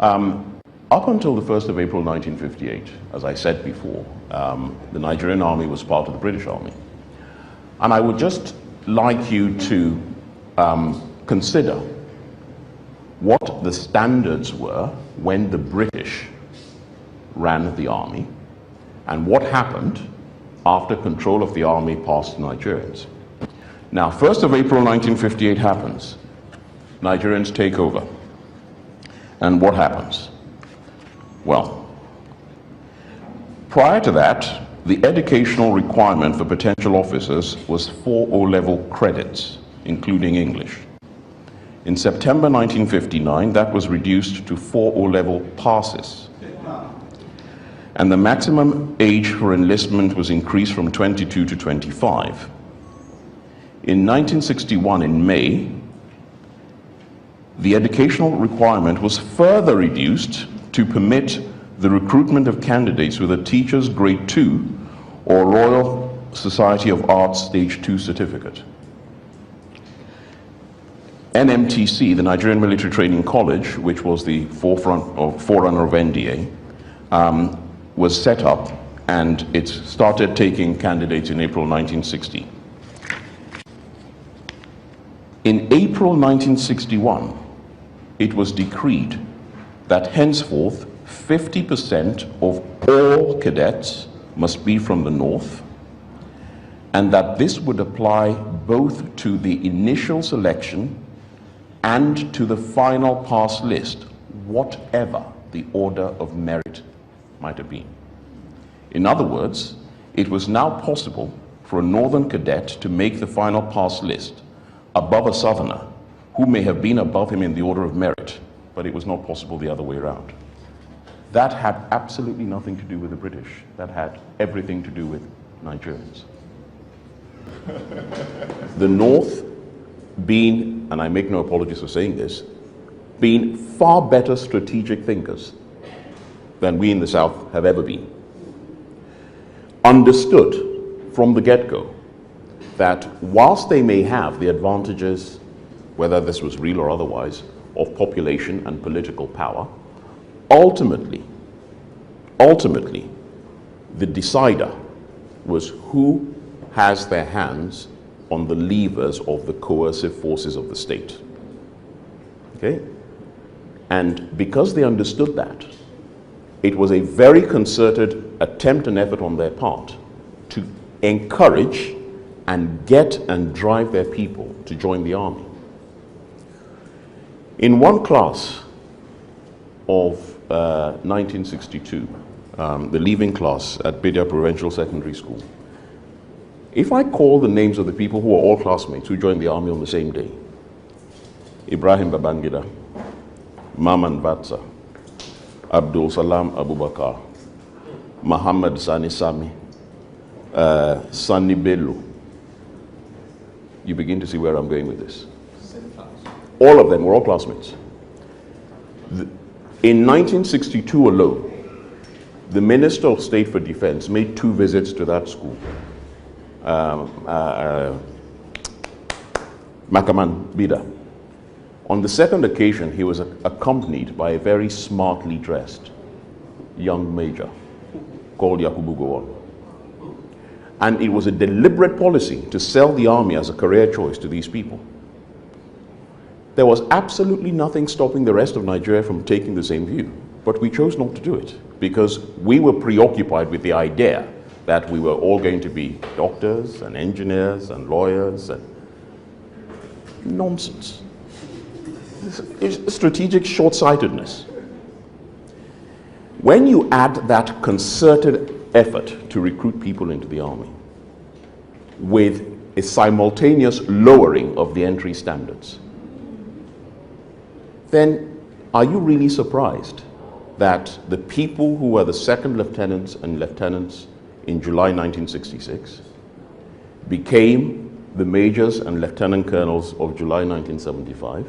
Up until the 1st of April 1958, as I said before, the Nigerian army was part of the British Army. And I would just like you to consider what the standards were when the British ran the army and what happened after control of the army passed to Nigerians. Now, 1st of April 1958 happens. Nigerians take over. And what happens? Well, prior to that, the educational requirement for potential officers was 4 O-level credits, including English. In September 1959, that was reduced to 4 O-level passes. And the maximum age for enlistment was increased from 22 to 25. In 1961, in May, the educational requirement was further reduced to permit the recruitment of candidates with a teacher's grade 2 or Royal Society of Arts stage 2 certificate. NMTC, the Nigerian Military Training College, which was the forerunner of NDA, was set up, and it started taking candidates in April 1960. In April 1961, it was decreed that henceforth 50% of all cadets must be from the North, and that this would apply both to the initial selection and to the final pass list, whatever the order of merit might have been. In other words, it was now possible for a Northern cadet to make the final pass list above a Southerner who may have been above him in the order of merit, but it was not possible the other way around. That had absolutely nothing to do with the British. That had everything to do with Nigerians. The North being, and I make no apologies for saying this, being far better strategic thinkers than we in the South have ever been, understood from the get-go that whilst they may have the advantages, whether this was real or otherwise, of population and political power, ultimately, the decider was who has their hands on the levers of the coercive forces of the state. Okay? And because they understood that, it was a very concerted attempt and effort on their part to encourage and get and drive their people to join the army. In one class of 1962, the leaving class at Bidia Provincial Secondary School, if I call the names of the people who are all classmates who joined the army on the same day, Ibrahim Babangida, Maman Vatsa, Abdul Salam Abubakar, Muhammad Sani Sami, Sani Bello, you begin to see where I'm going with this. All of them were all classmates. In 1962 alone, the Minister of State for Defense made 2 visits to that school. Makaman Bida. On the second occasion, he was accompanied by a very smartly dressed young major called Yakubu Gowon. And it was a deliberate policy to sell the army as a career choice to these people. There was absolutely nothing stopping the rest of Nigeria from taking the same view, but we chose not to do it because we were preoccupied with the idea that we were all going to be doctors and engineers and lawyers and nonsense. It's strategic short-sightedness. When you add that concerted effort to recruit people into the army with a simultaneous lowering of the entry standards, then are you really surprised that the people who were the second lieutenants and lieutenants in July 1966 became the majors and lieutenant colonels of July 1975,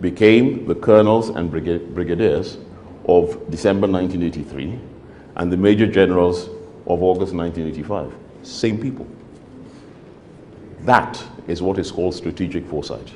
became the colonels and brigadiers of December 1983, and the major generals of August 1985? Same people. That is what is called strategic foresight.